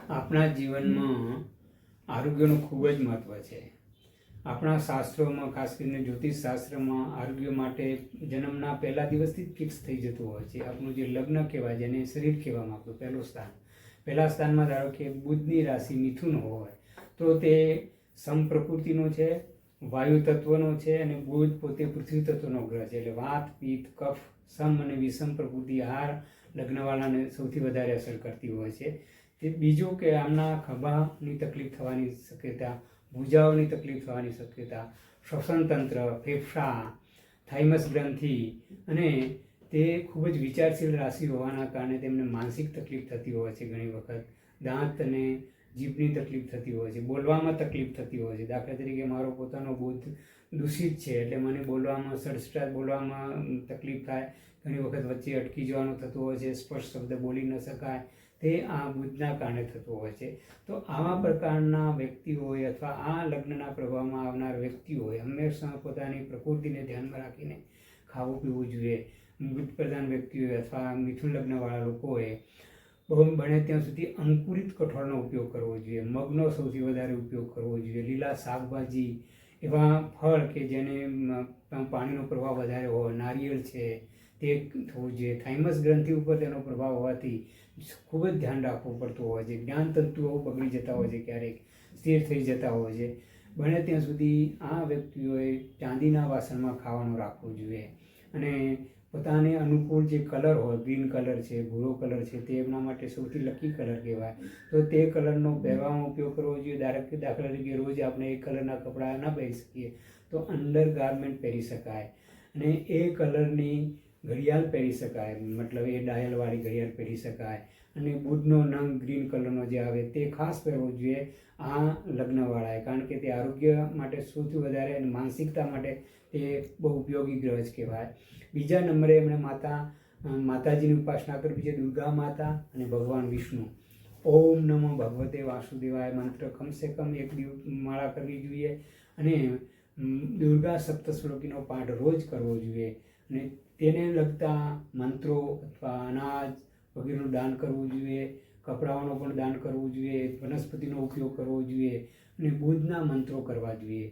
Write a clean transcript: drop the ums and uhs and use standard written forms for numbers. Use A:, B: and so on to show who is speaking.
A: આપણા જીવનમાં આરોગ્યનું ખૂબ જ મહત્ત્વ છે. આપણા શાસ્ત્રોમાં, ખાસ કરીને જ્યોતિષ શાસ્ત્રમાં આરોગ્ય માટે જન્મના પહેલા દિવસથી જ ફિક્સ થઈ જતું હોય છે. આપણું જે લગ્ન કહેવાય, જેને શરીર કહેવામાં આવતું, પહેલું સ્થાન, પહેલા સ્થાનમાં ધારો કે બુધની રાશિ મિથુન હોય તો તે સમ પ્રકૃતિનો છે, વાયુ તત્વનો છે, અને બુધ પોતે પૃથ્વી તત્વનો ગ્રહ છે. એટલે વાત, પિત્ત, કફ, સમ અને વિષમ પ્રકૃતિ આહાર લગ્નવાળાને સૌથી વધારે અસર કરતી હોય છે. તે બીજું કે આમના ખભાની તકલીફ થવાની શક્યતા, ભૂજાઓની તકલીફ થવાની શક્યતા, શ્વસન તંત્ર, ફેફસા, થાઇમસ ગ્રંથિ, અને તે ખૂબ જ વિચારશીલ રાશિ હોવાના કારણે તેમને માનસિક તકલીફ થતી હોય છે. ઘણી વખત દાંત અને જીભની તકલીફ થતી હોય છે, બોલવામાં તકલીફ થતી હોય છે. દાખલા તરીકે મારો પોતાનો બુધ દૂષિત છે એટલે મને બોલવામાં, સડસડાટ બોલવામાં તકલીફ થાય, ઘણી વખત વચ્ચે અટકી જવાનું થતું હોય છે, સ્પષ્ટ શબ્દ બોલી ન શકાય, તે આ બુધના કારણે થતું હોય છે. તો આવા પ્રકારના વ્યક્તિઓએ અથવા આ લગ્નના પ્રભાવમાં આવનાર વ્યક્તિઓએ હંમેશા પોતાની પ્રકૃતિને ધ્યાનમાં રાખીને ખાવું પીવું જોઈએ. બુધ પ્રધાન વ્યક્તિઓએ અથવા મિથુન લગ્નવાળા લોકોએ બહુ બને ત્યાં સુધી અંકુરિત કઠોળનો ઉપયોગ કરવો જોઈએ, મગનો સૌથી વધારે ઉપયોગ કરવો જોઈએ, લીલા શાકભાજી, એવા ફળ કે જેને પાણીનો પ્રભાવ વધારે હોય, નારિયેળ છે તે થવું જોઈએ. થાઇમસ ગ્રંથિ ઉપર તેનો પ્રભાવ હોવાથી ખૂબ જ ધ્યાન રાખવું પડતું હોય છે. જ્ઞાન તંતુઓ બગડી જતા હોય છે, ક્યારેક સ્થિર થઈ જતા હોય છે. બને ત્યાં સુધી આ વ્યક્તિઓએ ચાંદીના વાસણમાં ખાવાનું રાખવું જોઈએ. અને પોતાને અનુકૂળ જે કલર હોય, ગ્રીન કલર છે, ભૂરો કલર છે, તે એમના માટે સૌથી લકી કલર કહેવાય. તો તે કલરનો પહેરવામાં ઉપયોગ કરવો જોઈએ. દાખલા તરીકે રોજ આપણે એ કલરના કપડાં ના પહેરી શકીએ તો અંડર ગાર્મેન્ટ પહેરી શકાય, અને એ કલરની ઘડિયાળ પહેરી શકાય, મતલબ એ ડાયલવાળી ઘડિયાળ પહેરી શકાય. અને બુધનો નંગ ગ્રીન કલરનો જે આવે તે ખાસ પહેરવો જોઈએ આ લગ્નવાળાએ, કારણ કે તે આરોગ્ય માટે સૌથી વધારે અને માનસિકતા માટે તે બહુ ઉપયોગી ગ્રહ જ કહેવાય. બીજા નંબરે એમણે માતાજીની ઉપાસના કરવી છે, દુર્ગા માતા અને ભગવાન વિષ્ણુ. ઓમ નમો ભગવતે વાસુદેવાય મંત્ર કમસે કમ એક માળા કરવી જોઈએ, અને દુર્ગા સપ્તશ્લોકીનો પાઠ રોજ કરવો જોઈએ. અને તેને લગતા મંત્રો અથવા અનાજ વગેરેનું દાન કરવું જોઈએ, કપડાઓનું પણ દાન કરવું જોઈએ, વનસ્પતિનો ઉપયોગ કરવો જોઈએ, અને બુધના મંત્રો કરવા જોઈએ.